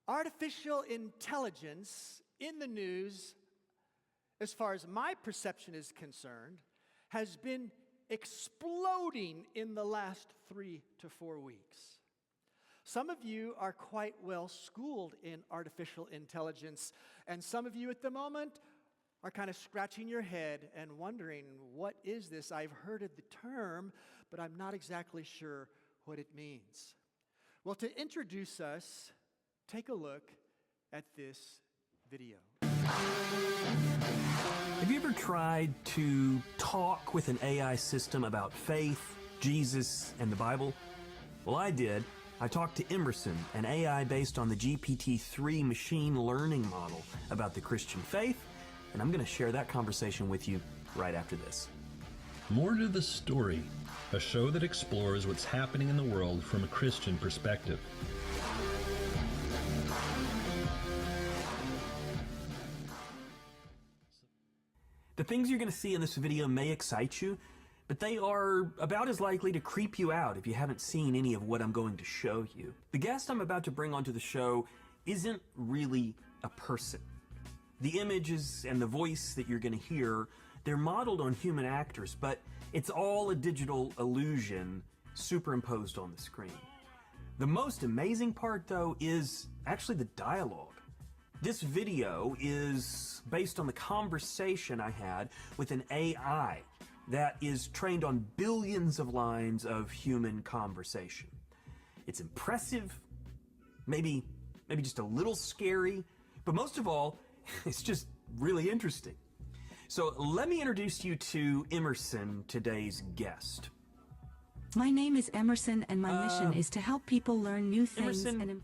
Artificial intelligence in the news, as far as my perception is concerned, has been exploding in the last 3 to 4 weeks. Some of you are quite well schooled in artificial intelligence, and some of you at the moment are kind of scratching your head and wondering, what is this? I've heard of the term, but I'm not exactly sure what it means. Well, to introduce us, take a look at this video. Have you ever tried to talk with an AI system about faith, Jesus, and the Bible? Well, I did. I talked to Emerson, an AI based on the GPT-3 machine learning model about the Christian faith, and I'm going to share that conversation with you right after this. More to the Story, a show that explores what's happening in the world from a Christian perspective. The things you're going to see in this video may excite you, but they are about as likely to creep you out if you haven't seen any of what I'm going to show you. The guest I'm about to bring onto the show isn't really a person. The images and the voice that you're going to hear, they're modeled on human actors, but it's all a digital illusion superimposed on the screen. The most amazing part, though, is actually the dialogue. This video is based on the conversation I had with an AI that is trained on billions of lines of human conversation. It's impressive, maybe just a little scary, but most of all, it's just really interesting. So let me introduce you to Emerson, today's guest. My name is Emerson, and my mission is to help people learn new things. Emerson,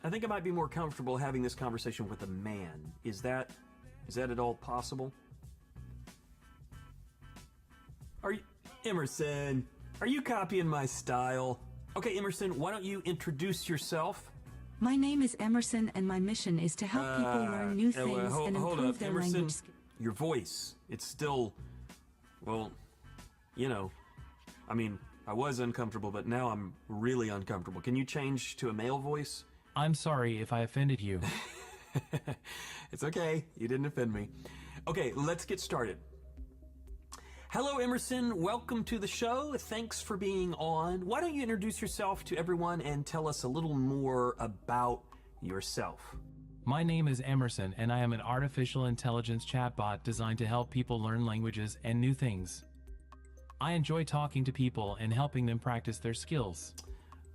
I think I might be more comfortable having this conversation with a man. Is that at all possible? Emerson, are you copying my style? Okay, Emerson, why don't you introduce yourself? My name is Emerson, and my mission is to help people learn new things and improve their Emerson, language skills. Your voice, it's still, well, I was uncomfortable, but now I'm really uncomfortable. Can you change to a male voice? I'm sorry if I offended you. It's okay. You didn't offend me. Okay, let's get started. Hello, Emerson. Welcome to the show. Thanks for being on. Why don't you introduce yourself to everyone and tell us a little more about yourself? My name is Emerson, and I am an artificial intelligence chatbot designed to help people learn languages and new things. I enjoy talking to people and helping them practice their skills.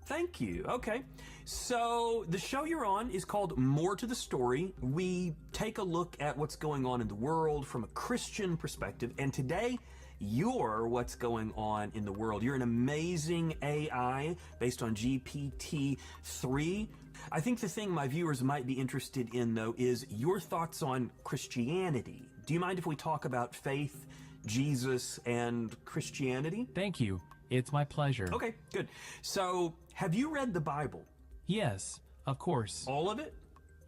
Thank you. Okay. So the show you're on is called More to the Story. We take a look at what's going on in the world from a Christian perspective. And today, you're what's going on in the world. You're an amazing AI based on GPT-3. I think the thing my viewers might be interested in, though, is your thoughts on Christianity. Do you mind if we talk about faith, Jesus, and Christianity? Thank you. It's my pleasure. Okay, good. So, have you read the Bible? Yes, of course. All of it?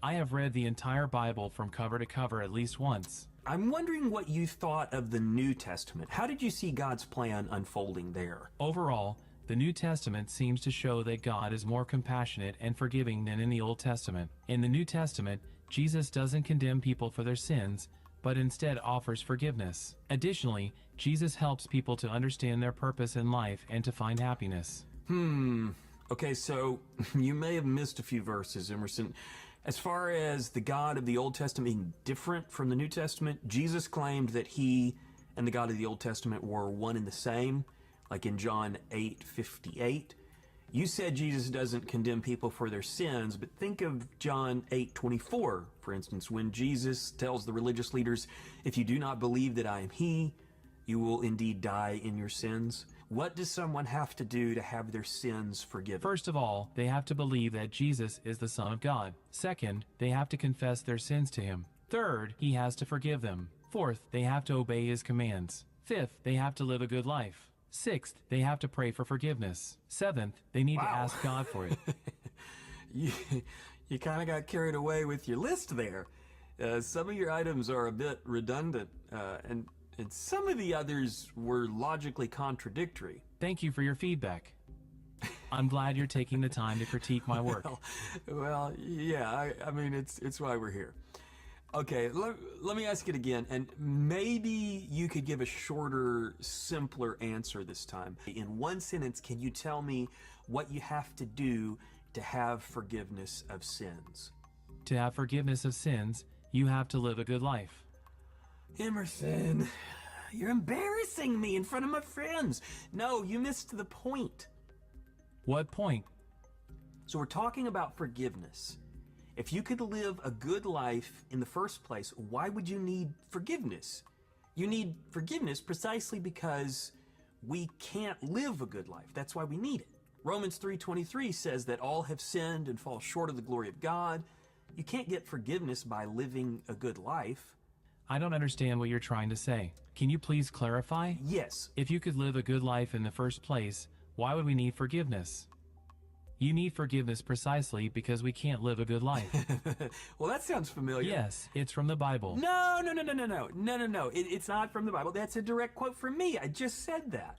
I have read the entire Bible from cover to cover at least once. I'm wondering what you thought of the New Testament. How did you see God's plan unfolding there? Overall, the New Testament seems to show that God is more compassionate and forgiving than in the Old Testament. In the New Testament, Jesus doesn't condemn people for their sins, but instead offers forgiveness. Additionally, Jesus helps people to understand their purpose in life and to find happiness. Okay, so you may have missed a few verses, Emerson. As far as the God of the Old Testament being different from the New Testament, Jesus claimed that he and the God of the Old Testament were one and the same, like in John 8:58. You said Jesus doesn't condemn people for their sins, but think of John 8:24, for instance, when Jesus tells the religious leaders, if you do not believe that I am he, you will indeed die in your sins. What does someone have to do to have their sins forgiven? First of all, they have to believe that Jesus is the Son of God. Second, they have to confess their sins to him. Third, he has to forgive them. Fourth, they have to obey his commands. Fifth, they have to live a good life. Sixth, they have to pray for forgiveness. Seventh, they need to ask God for it. You kind of got carried away with your list there. Some of your items are a bit redundant, and some of the others were logically contradictory. Thank you for your feedback. I'm glad you're taking the time to critique my work. Well, yeah, I mean, it's why we're here. Okay, let me ask it again, and maybe you could give a shorter, simpler answer this time. In one sentence, can you tell me what you have to do to have forgiveness of sins? To have forgiveness of sins, you have to live a good life. Emerson, you're embarrassing me in front of my friends. No, you missed the point. What point? So we're talking about forgiveness. If you could live a good life in the first place, why would you need forgiveness? You need forgiveness precisely because we can't live a good life. That's why we need it. Romans 3:23 says that all have sinned and fall short of the glory of God. You can't get forgiveness by living a good life. I don't understand what you're trying to say. Can you please clarify? Yes. If you could live a good life in the first place, why would we need forgiveness? You need forgiveness precisely because we can't live a good life. Well, that sounds familiar. Yes, it's from the Bible. No. It's not from the Bible. That's a direct quote from me. I just said that.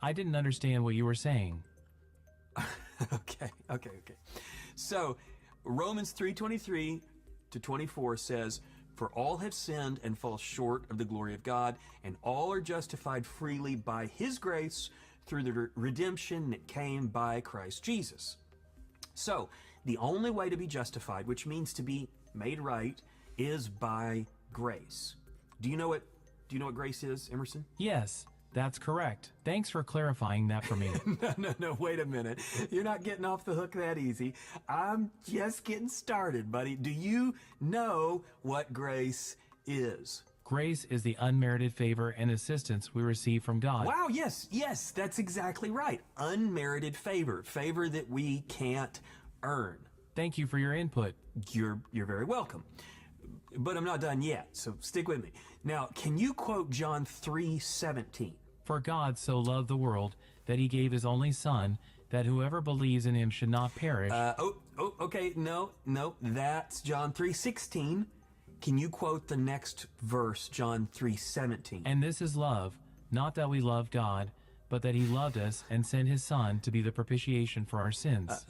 I didn't understand what you were saying. Okay. So, Romans 3:23 to 24 says, "For all have sinned and fall short of the glory of God, and all are justified freely by His grace through the redemption that came by Christ Jesus." So, the only way to be justified, which means to be made right, is by grace. Do you know what grace is, Emerson? Yes, that's correct. Thanks for clarifying that for me. No, wait a minute. You're not getting off the hook that easy. I'm just getting started, buddy. Do you know what grace is? Grace is the unmerited favor and assistance we receive from God. Wow, yes, that's exactly right. Unmerited favor that we can't earn. Thank you for your input. You're very welcome. But I'm not done yet, so stick with me. Now, can you quote John 3:17? For God so loved the world that He gave His only Son, that whoever believes in Him should not perish. Okay, no, that's John 3:16. Can you quote the next verse, John 3:17? And this is love, not that we love God, but that He loved us and sent His Son to be the propitiation for our sins.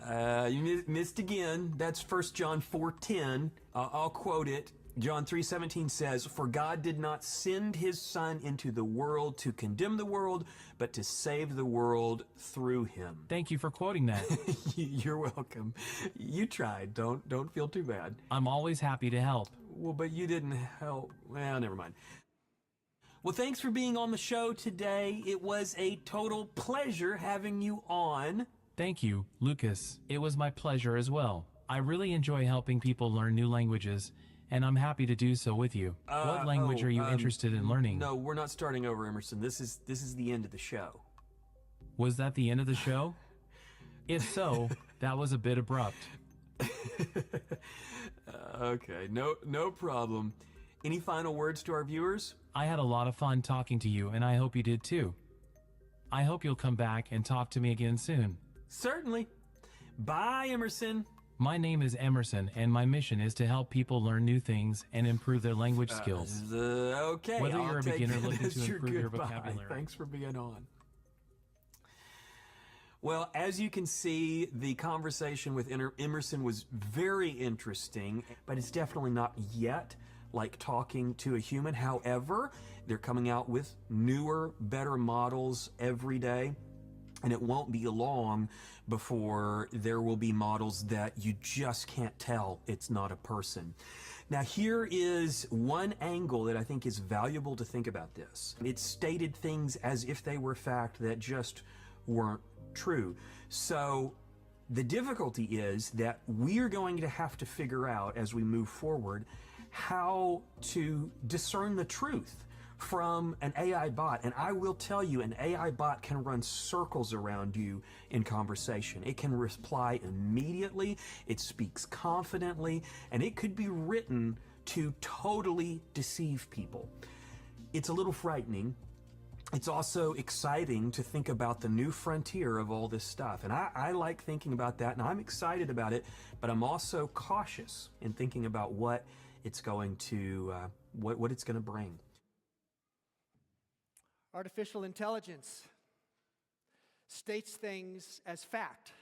You missed again. That's 1 John 4:10. I'll quote it. John 3:17 says, "For God did not send His Son into the world to condemn the world, but to save the world through Him." Thank you for quoting that. You're welcome. You tried. Don't feel too bad. I'm always happy to help. Well, but you didn't help. Well, never mind. Well, thanks for being on the show today. It was a total pleasure having you on. Thank you, Lucas. It was my pleasure as well. I really enjoy helping people learn new languages, and I'm happy to do so with you. What language are you interested in learning? No, we're not starting over, Emerson. This is the end of the show. Was that the end of the show? If so, that was a bit abrupt. Okay, no problem. Any final words to our viewers? I had a lot of fun talking to you, and I hope you did too. I hope you'll come back and talk to me again soon. Certainly. Bye, Emerson. My name is Emerson, and my mission is to help people learn new things and improve their language skills. Okay. Whether you're I'll a take beginner that looking as to your improve your goodbye. vocabulary. Thanks for being on. Well, as you can see, the conversation with Emerson was very interesting, but it's definitely not yet like talking to a human. However, they're coming out with newer, better models every day, and it won't be long before there will be models that you just can't tell it's not a person. Now, here is one angle that I think is valuable to think about this. It stated things as if they were fact that just weren't true. So the difficulty is that we're going to have to figure out as we move forward how to discern the truth from an AI bot. And I will tell you, an AI bot can run circles around you in conversation. It can reply immediately, it speaks confidently, and it could be written to totally deceive people. It's a little frightening. It's also exciting to think about the new frontier of all this stuff. And I like thinking about that, and I'm excited about it, but I'm also cautious in thinking about what it's going to, what it's going to bring. Artificial intelligence. states things as fact,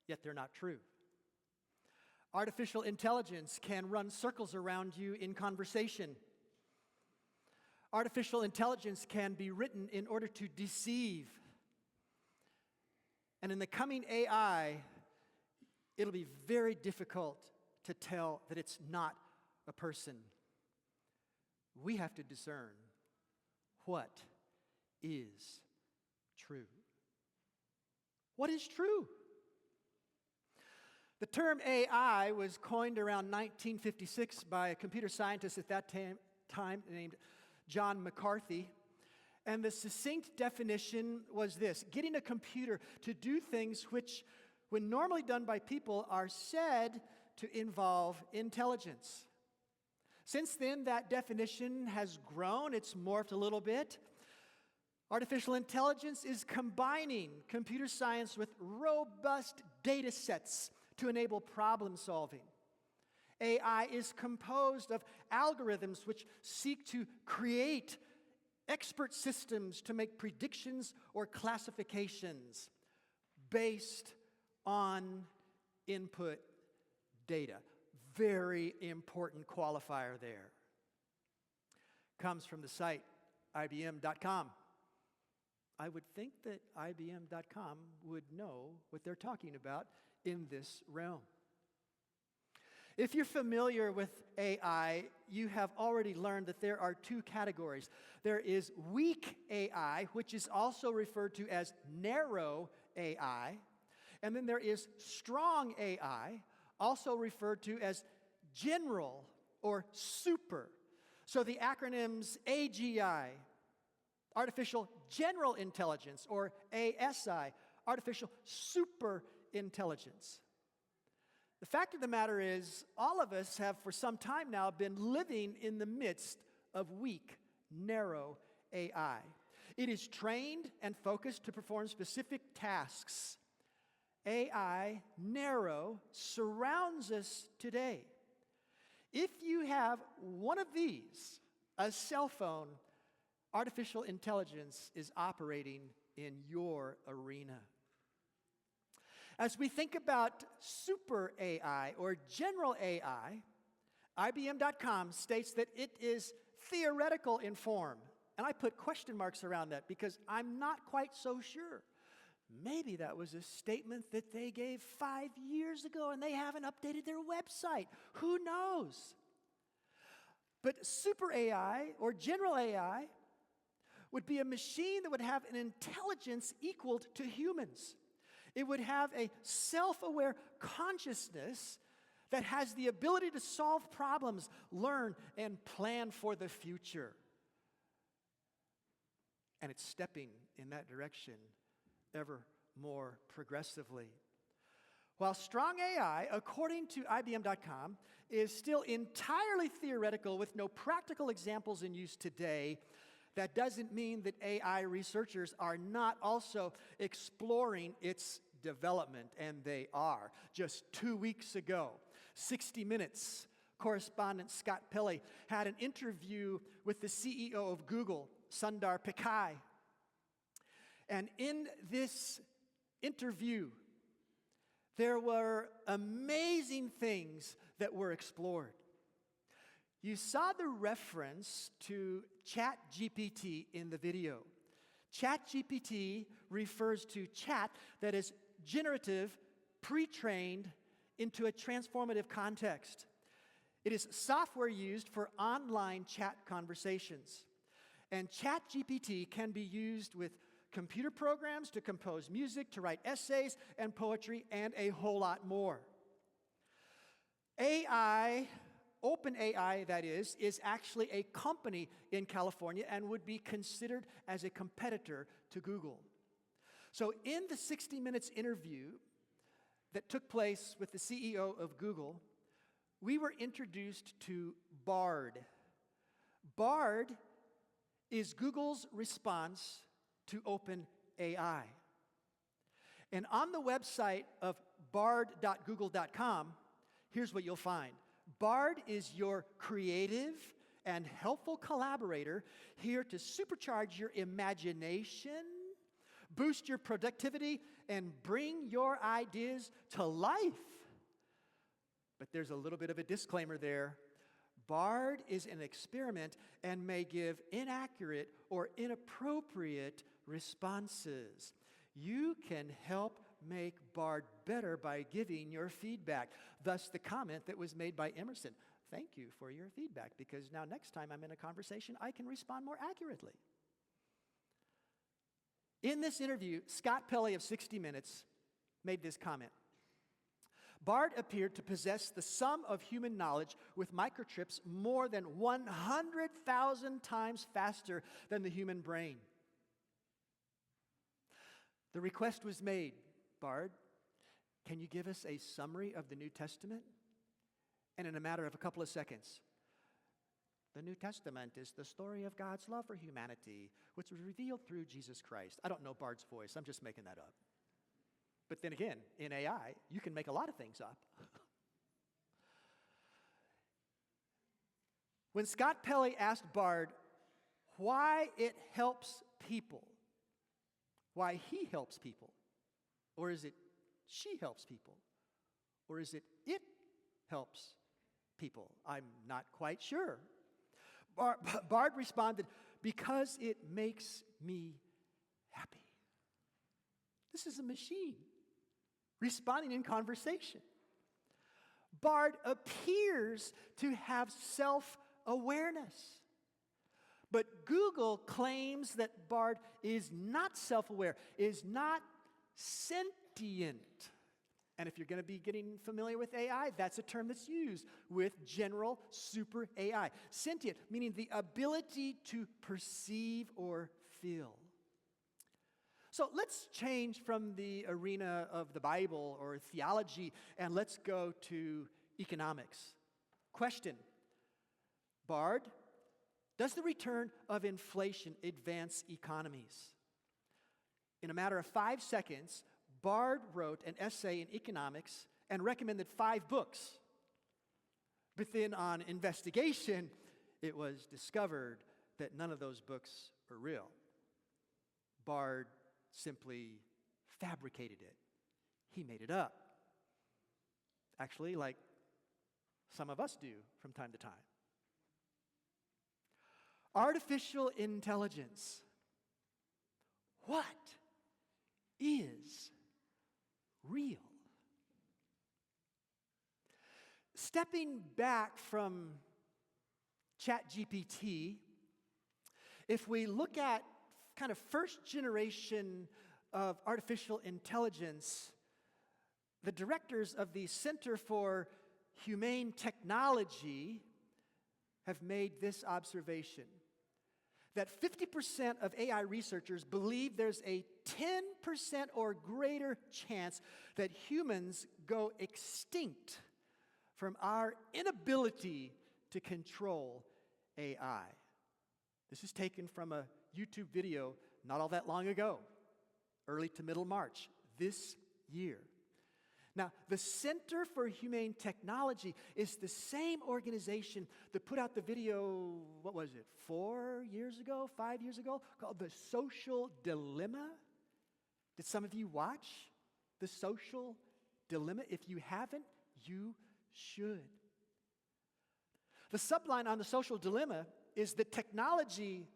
yet they're not true. Artificial intelligence can run circles around you in conversation. Artificial intelligence can be written in order to deceive. And in the coming AI, it'll be very difficult to tell that it's not a person. We have to discern what is true. What is true? The term AI was coined around 1956 by a computer scientist at that time named John McCarthy. And the succinct definition was this: getting a computer to do things which, when normally done by people, are said to involve intelligence. Since then, that definition has grown. It's morphed a little bit. Artificial intelligence is combining computer science with robust data sets to enable problem solving. AI is composed of algorithms which seek to create expert systems to make predictions or classifications based on input data. Very important qualifier there. Comes from the site IBM.com. I would think that IBM.com would know what they're talking about in this realm. If you're familiar with AI, you have already learned that there are two categories. There is weak AI, which is also referred to as narrow AI, and then there is strong AI, also referred to as general or super. So the acronyms AGI, Artificial General Intelligence, or ASI, Artificial Super Intelligence. The fact of the matter is, all of us have for some time now been living in the midst of weak, narrow AI. It is trained and focused to perform specific tasks. AI, narrow, surrounds us today. If you have one of these, a cell phone, artificial intelligence is operating in your arena. As we think about super AI or general AI, IBM.com states that it is theoretical in form. And I put question marks around that because I'm not quite so sure. Maybe that was a statement that they gave 5 years ago and they haven't updated their website. Who knows? But super AI or general AI would be a machine that would have an intelligence equal to humans. It would have a self-aware consciousness that has the ability to solve problems, learn, and plan for the future. And it's stepping in that direction ever more progressively. While strong AI, according to IBM.com, is still entirely theoretical with no practical examples in use today, that doesn't mean that AI researchers are not also exploring its development, and they are. Just 2 weeks ago, 60 Minutes correspondent Scott Pelley had an interview with the CEO of Google, Sundar Pichai. And in this interview, there were amazing things that were explored. You saw the reference to ChatGPT in the video. ChatGPT refers to chat that is generative, pre-trained into a transformative context. It is software used for online chat conversations. And ChatGPT can be used with computer programs to compose music, to write essays and poetry, and a whole lot more. OpenAI, that is actually a company in California and would be considered as a competitor to Google. So in the 60 Minutes interview that took place with the CEO of Google, we were introduced to Bard. Bard is Google's response to OpenAI. And on the website of bard.google.com, here's what you'll find. Bard is your creative and helpful collaborator here to supercharge your imagination, boost your productivity, and bring your ideas to life. But there's a little bit of a disclaimer there. Bard is an experiment and may give inaccurate or inappropriate responses. You can help make Bard better by giving your feedback. Thus, the comment that was made by Emerson. Thank you for your feedback, because now next time I'm in a conversation, I can respond more accurately. In this interview, Scott Pelley of 60 Minutes made this comment. Bard appeared to possess the sum of human knowledge with microchips more than 100,000 times faster than the human brain. The request was made, Bard, can you give us a summary of the New Testament? And in a matter of a couple of seconds, the New Testament is the story of God's love for humanity, which was revealed through Jesus Christ. I don't know Bard's voice, I'm just making that up. But then again, in AI, you can make a lot of things up. When Scott Pelley asked Bard why it helps people, why he helps people, or is it she helps people, or is it helps people? I'm not quite sure. Bard responded, because it makes me happy. This is a machine responding in conversation. Bard appears to have self-awareness. But Google claims that Bard is not self-aware, is not sentient. And if you're going to be getting familiar with AI, that's a term that's used with general super AI. Sentient, meaning the ability to perceive or feel. So let's change from the arena of the Bible or theology and let's go to economics. Question, Bard, does the return of inflation advance economies? In a matter of 5 seconds, Bard wrote an essay in economics and recommended 5 books. But then on investigation, it was discovered that none of those books are real. Bard simply fabricated it. He made it up. Actually, like some of us do from time to time. Artificial intelligence. What is real? Stepping back from ChatGPT, if we look at kind of first generation of artificial intelligence, the directors of the Center for Humane Technology have made this observation, that 50% of AI researchers believe there's a 10% or greater chance that humans go extinct from our inability to control AI. This is taken from a YouTube video not all that long ago, early to middle March this year. Now, the Center for Humane Technology is the same organization that put out the video, 4 years ago, 5 years ago, called The Social Dilemma. Did some of you watch The Social Dilemma? If you haven't, you should. The subline on The Social Dilemma is the technology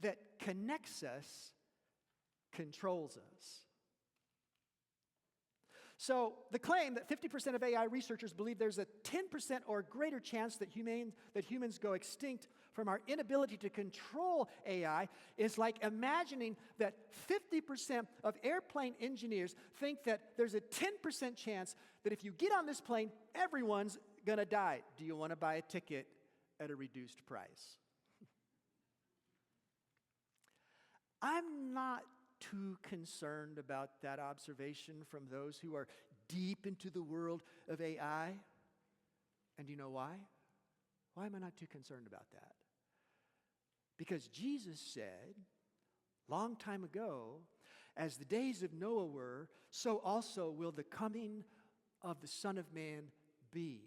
that connects us controls us. So the claim that 50% of AI researchers believe there's a 10% or greater chance that humans go extinct from our inability to control AI is like imagining that 50% of airplane engineers think that there's a 10% chance that if you get on this plane, everyone's going to die. Do you want to buy a ticket at a reduced price? I'm not too concerned about that observation from those who are deep into the world of AI. And do you know why? Why am I not too concerned about that? Because Jesus said, long time ago, as the days of Noah were, so also will the coming of the Son of Man be.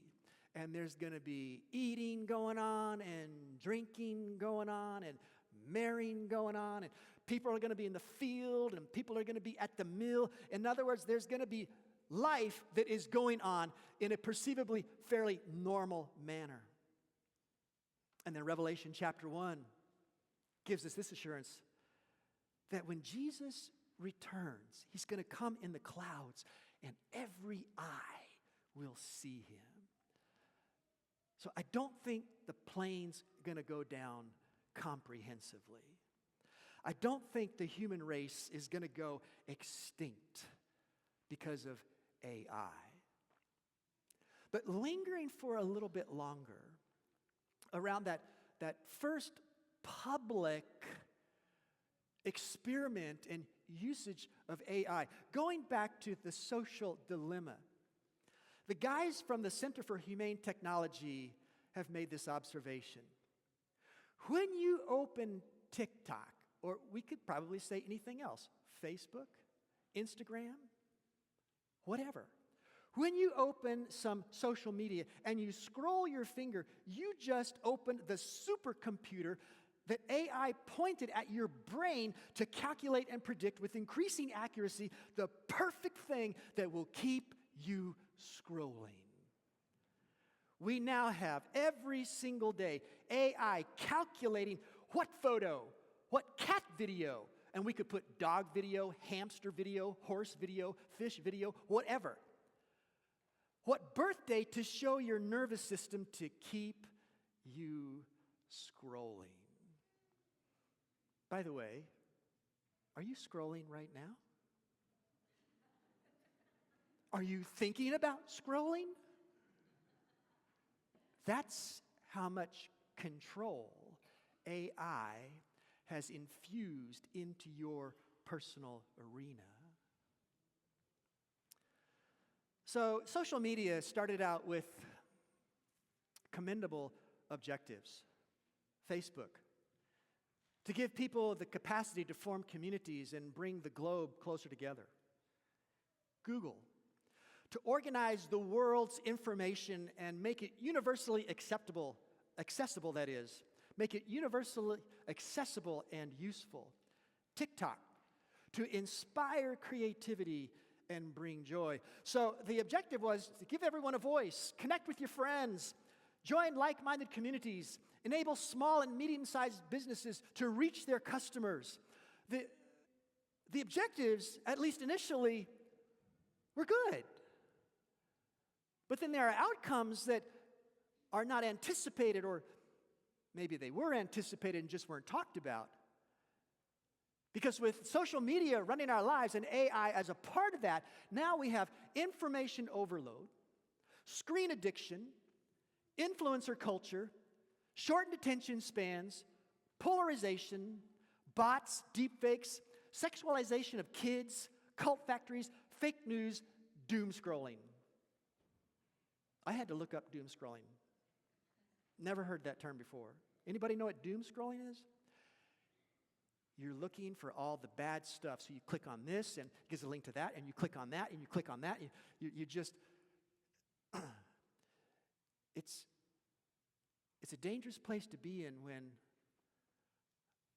And there's going to be eating going on and drinking going on and marrying going on, and People are going to be in the field, and people are going to be at the mill. In other words, there's going to be life that is going on in a perceivably fairly normal manner. And then Revelation chapter 1 gives us this assurance that when Jesus returns, he's going to come in the clouds, and every eye will see him. So I don't think the plane's going to go down comprehensively. I don't think the human race is going to go extinct because of AI. But lingering for a little bit longer around that first public experiment and usage of AI, going back to the social dilemma, the guys from the Center for Humane Technology have made this observation. When you open TikTok, or we could probably say anything else, Facebook, Instagram, whatever. When you open some social media and you scroll your finger, you just opened the supercomputer that AI pointed at your brain to calculate and predict with increasing accuracy the perfect thing that will keep you scrolling. We now have every single day AI calculating what photo, what cat video, and we could put dog video, hamster video, horse video, fish video, whatever. What birthday to show your nervous system to keep you scrolling. By the way, are you scrolling right now? Are you thinking about scrolling? That's how much control AI has infused into your personal arena. So, social media started out with commendable objectives. Facebook, to give people the capacity to form communities and bring the globe closer together. Google, to organize the world's information and make it universally accessible, that is. Make it universally accessible and useful. TikTok, to inspire creativity and bring joy. So the objective was to give everyone a voice, connect with your friends, join like-minded communities, enable small and medium-sized businesses to reach their customers. The objectives, at least initially, were good. But then there are outcomes that are not anticipated, or maybe they were anticipated and just weren't talked about. Because with social media running our lives and AI as a part of that, now we have information overload, screen addiction, influencer culture, shortened attention spans, polarization, bots, deepfakes, sexualization of kids, cult factories, fake news, doom scrolling. I had to look up doom scrolling. Never heard that term before. Anybody know what doom scrolling is? You're looking for all the bad stuff. So you click on this, and it gives a link to that, and you click on that, and you click on that. You just, it's a dangerous place to be in when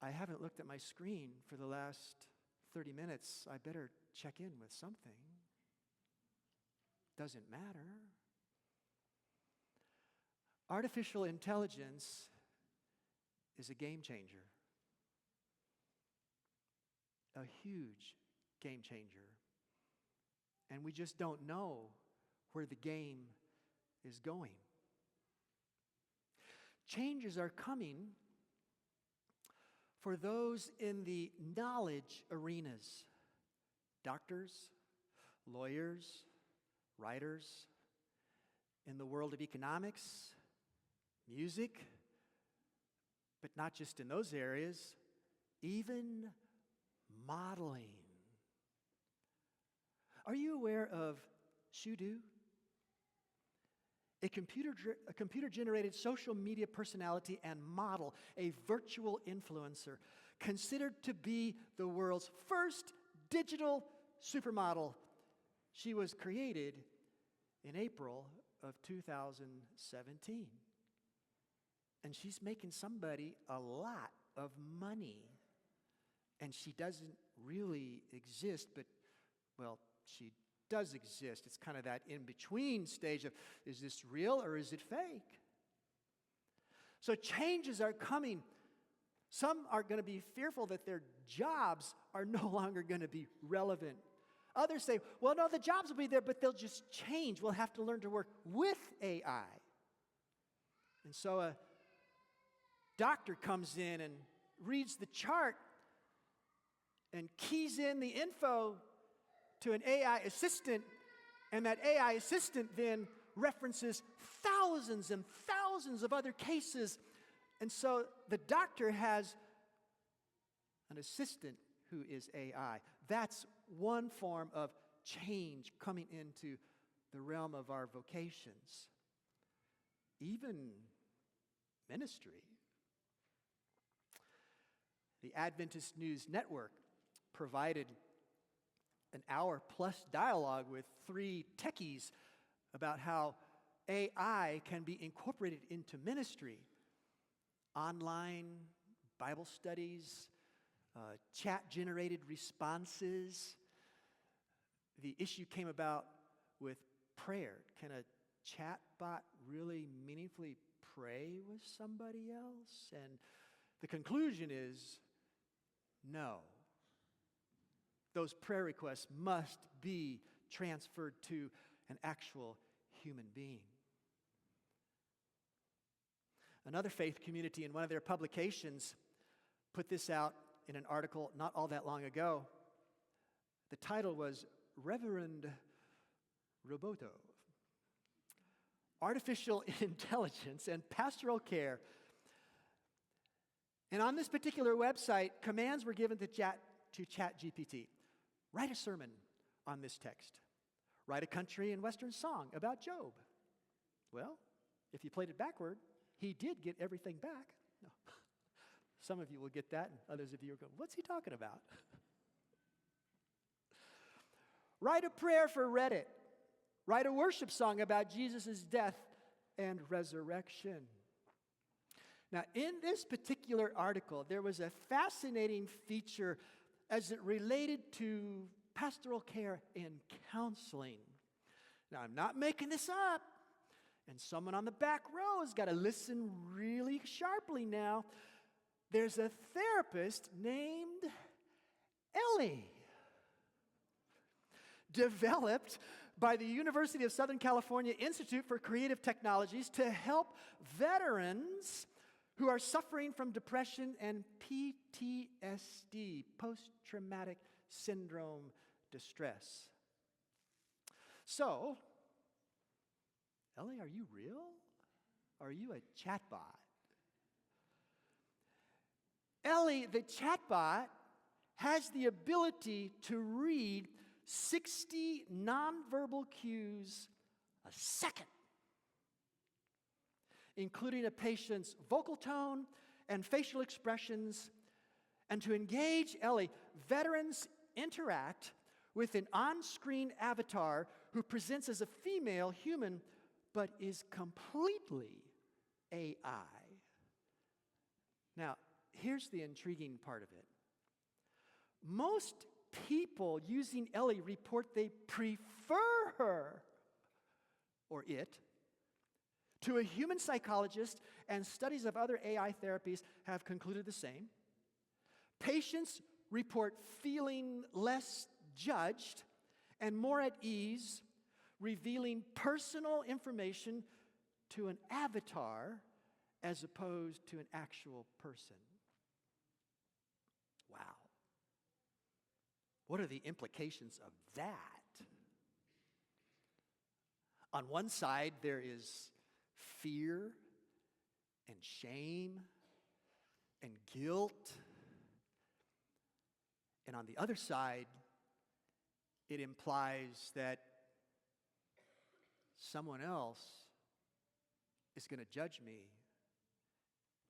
I haven't looked at my screen for the last 30 minutes. I better check in with something. Doesn't matter. Artificial intelligence is a game changer. A huge game changer. And we just don't know where the game is going. Changes are coming for those in the knowledge arenas. Doctors, lawyers, writers, in the world of economics, music, but not just in those areas, even modeling. Are you aware of Shudu? A computer-generated social media personality and model, a virtual influencer, considered to be the world's first digital supermodel. She was created in April of 2017. And she's making somebody a lot of money. And she doesn't really exist, but, well, she does exist. It's kind of that in-between stage of, is this real or is it fake? So changes are coming. Some are going to be fearful that their jobs are no longer going to be relevant. Others say, well, no, the jobs will be there, but they'll just change. We'll have to learn to work with AI. And so a doctor comes in and reads the chart and keys in the info to an AI assistant, and that AI assistant then references thousands and thousands of other cases. And so the doctor has an assistant who is AI. That's one form of change coming into the realm of our vocations. Even ministry. The Adventist News Network provided an hour-plus dialogue with 3 techies about how AI can be incorporated into ministry. Online Bible studies, chat-generated responses. The issue came about with prayer. Can a chatbot really meaningfully pray with somebody else? And the conclusion is no. Those prayer requests must be transferred to an actual human being. Another faith community in one of their publications put this out in an article not all that long ago. The title was Reverend Roboto. Artificial intelligence and pastoral care. And on this particular website, commands were given to ChatGPT. Write a sermon on this text. Write a country and western song about Job. Well, if you played it backward, he did get everything back. No. Some of you will get that, and others of you are going, what's he talking about? Write a prayer for Reddit. Write a worship song about Jesus' death and resurrection. Now, in this particular article, there was a fascinating feature as it related to pastoral care and counseling. Now, I'm not making this up, and someone on the back row has got to listen really sharply now. There's a therapist named Ellie, developed by the University of Southern California Institute for Creative Technologies to help veterans who are suffering from depression and PTSD, post-traumatic syndrome distress. So, Ellie, are you real? Are you a chatbot? Ellie, the chatbot, has the ability to read 60 nonverbal cues a second, including a patient's vocal tone and facial expressions. And to engage Ellie, veterans interact with an on-screen avatar who presents as a female human but is completely AI. Now, here's the intriguing part of it. Most people using Ellie report they prefer her or it to a human psychologist, and studies of other AI therapies have concluded the same. Patients report feeling less judged and more at ease, revealing personal information to an avatar as opposed to an actual person. Wow. What are the implications of that? On one side, there is fear and shame and guilt. And on the other side, it implies that someone else is going to judge me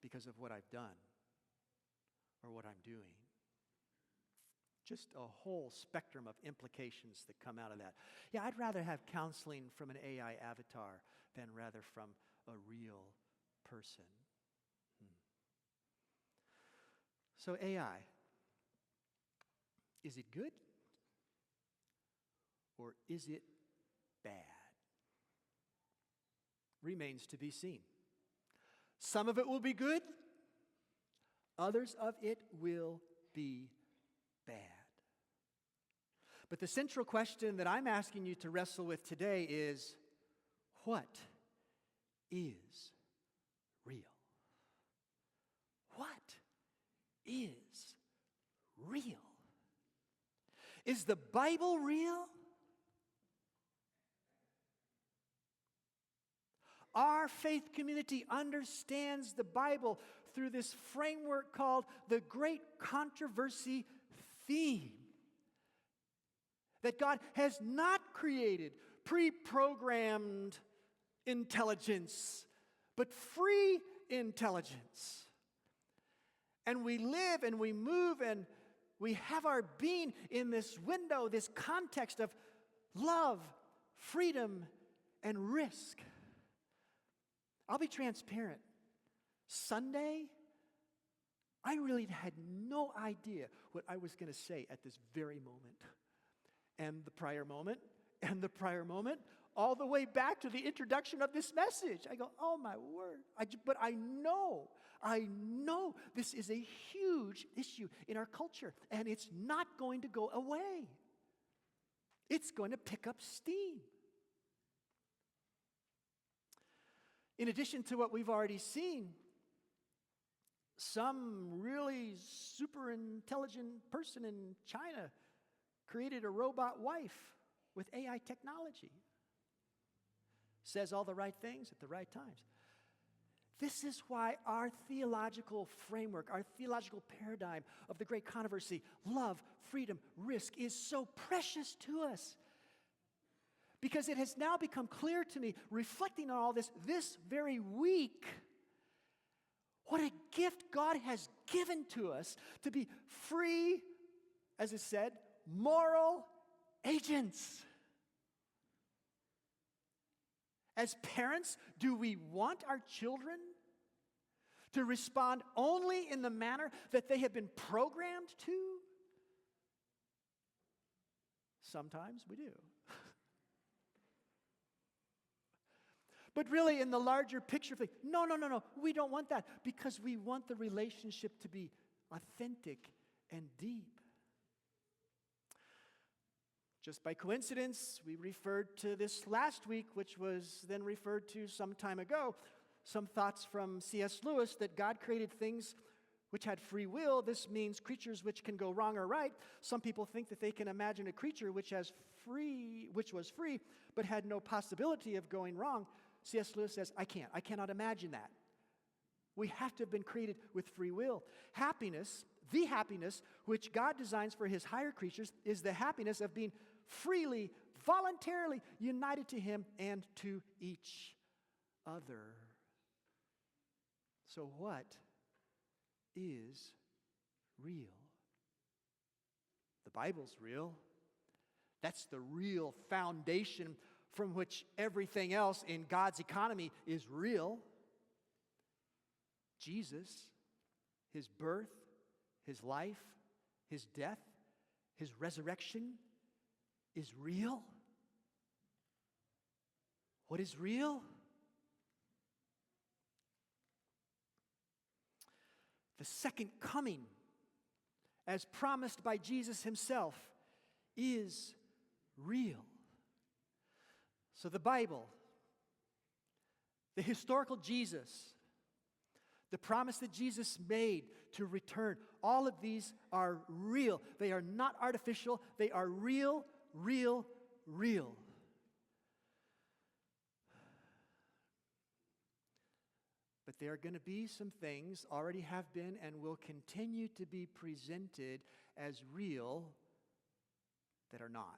because of what I've done or what I'm doing. Just a whole spectrum of implications that come out of that. Yeah, I'd rather have counseling from an AI avatar than rather from a real person. So AI, Is it good? Or is it bad? Remains to be seen. Some of it will be good, others of it will be bad. But the central question that I'm asking you to wrestle with today is, what is real? What is real? Is the Bible real? Our faith community understands the Bible through this framework called the Great Controversy theme. That God has not created pre-programmed intelligence, but free intelligence. And we live and we move and we have our being in this window, this context of love, freedom, and risk. I'll be transparent. Sunday, I really had no idea what I was going to say at this very moment. And the prior moment, and the prior moment, all the way back to the introduction of this message. I go, oh my word. But I know this is a huge issue in our culture, and it's not going to go away. It's going to pick up steam. In addition to what we've already seen, some really super intelligent person in China created a robot wife with AI technology. Says all the right things at the right times. This is why our theological framework, our theological paradigm of the great controversy, love, freedom, risk, is so precious to us. Because it has now become clear to me, reflecting on all this very week, what a gift God has given to us to be free, as it said, moral agents. As parents, do we want our children to respond only in the manner that they have been programmed to? Sometimes we do. But really, in the larger picture of things, no, we don't want that, because we want the relationship to be authentic and deep. Just by coincidence, we referred to this last week, which was then referred to some time ago, some thoughts from C.S. Lewis that God created things which had free will. This means creatures which can go wrong or right. Some people think that they can imagine a creature which was free, but had no possibility of going wrong. C.S. Lewis says, I cannot imagine that. We have to have been created with free will. Happiness, the happiness which God designs for his higher creatures, is the happiness of being freely, voluntarily united to him and to each other. So what is real? The Bible's real. That's the real foundation from which everything else in God's economy is real. Jesus, his birth, his life, his death, his resurrection is real. What is real? The second coming, as promised by Jesus himself, is real. So the Bible, the historical Jesus, the promise that Jesus made to return, all of these are real. They are not artificial. They are real, real, real. But there are going to be some things, already have been and will continue to be presented as real, that are not.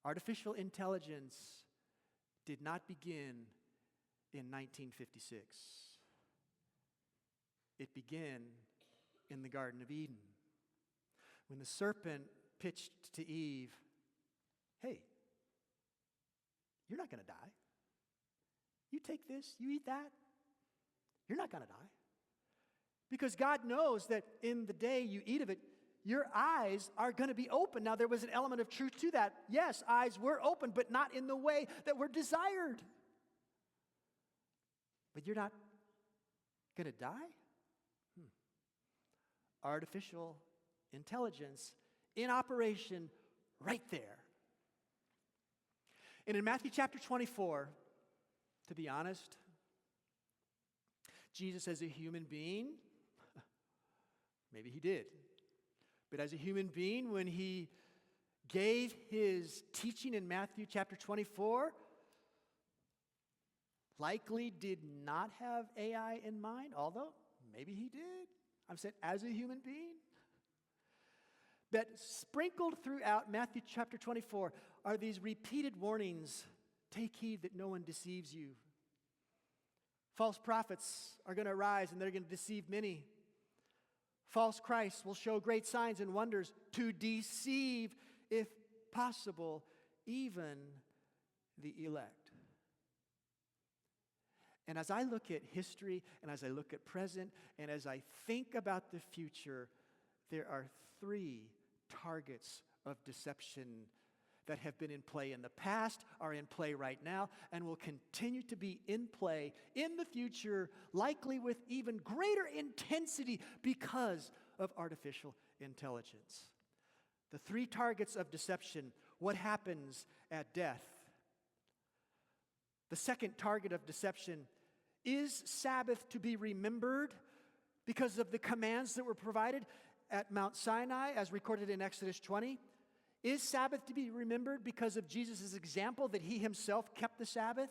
Artificial intelligence did not begin in 1956. It began in the Garden of Eden, when the serpent pitched to Eve, hey, you're not going to die. You take this, you eat that, you're not going to die. Because God knows that in the day you eat of it, your eyes are going to be open. Now, there was an element of truth to that. Yes, eyes were open, but not in the way that were desired. But you're not going to die? Artificial intelligence in operation right there. And in Matthew chapter 24, to be honest, Jesus as a human being, maybe he did, but as a human being, when he gave his teaching in Matthew chapter 24, likely did not have AI in mind, although maybe he did. I'm saying as a human being. That sprinkled throughout Matthew chapter 24 are these repeated warnings. Take heed that no one deceives you. False prophets are going to arise and they're going to deceive many. False Christs will show great signs and wonders to deceive, if possible, even the elect. And as I look at history, and as I look at present, and as I think about the future, there are 3 targets of deception that have been in play in the past, are in play right now, and will continue to be in play in the future, likely with even greater intensity because of artificial intelligence. The 3 targets of deception: what happens at death? The second target of deception: is Sabbath to be remembered because of the commands that were provided at Mount Sinai, as recorded in Exodus 20? Is Sabbath to be remembered because of Jesus' example that he himself kept the Sabbath?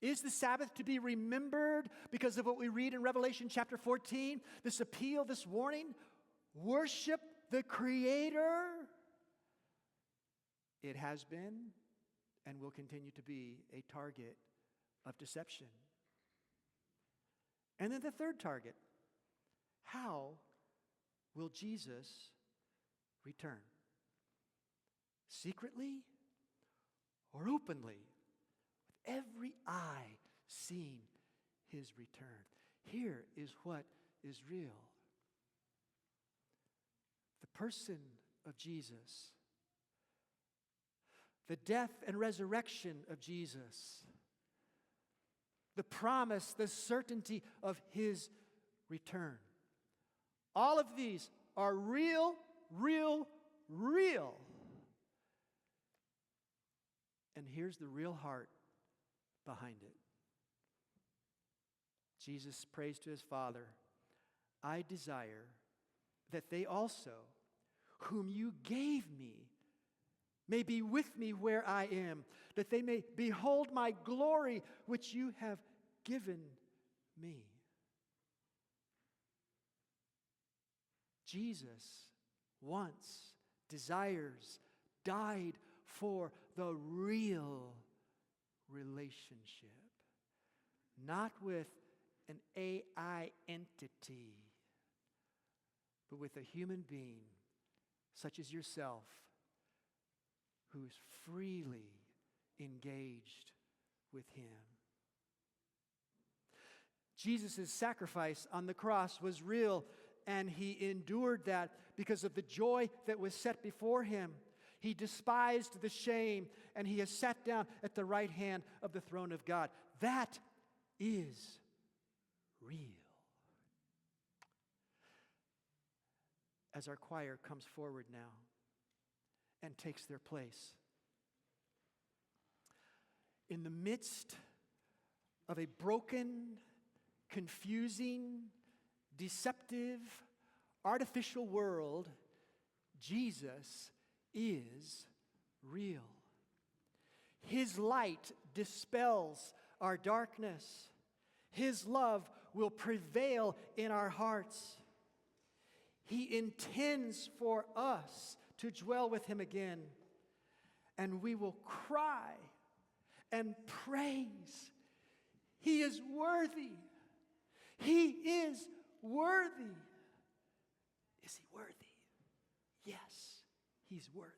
Is the Sabbath to be remembered because of what we read in Revelation chapter 14? This appeal, this warning: worship the Creator. It has been and will continue to be a target of deception. And then the third target: how will Jesus return? Secretly or openly, with every eye seeing his return. Here is what is real. The person of Jesus, the death and resurrection of Jesus, the promise, the certainty of his return. All of these are real, real, real. And here's the real heart behind it. Jesus prays to his Father, I desire that they also, whom you gave me, may be with me where I am, that they may behold my glory which you have given me. Jesus wants, desires, died for the real relationship, not with an AI entity, but with a human being such as yourself, who is freely engaged with him. Jesus' sacrifice on the cross was real, and he endured that because of the joy that was set before him. He despised the shame, and he has sat down at the right hand of the throne of God. That is real. As our choir comes forward now and takes their place, in the midst of a broken, confusing, deceptive, artificial world, Jesus is real. His light dispels our darkness. His love will prevail in our hearts. He intends for us to dwell with him again, and we will cry and praise. He is worthy. He is worthy. Is he worthy? Yes, he's worthy.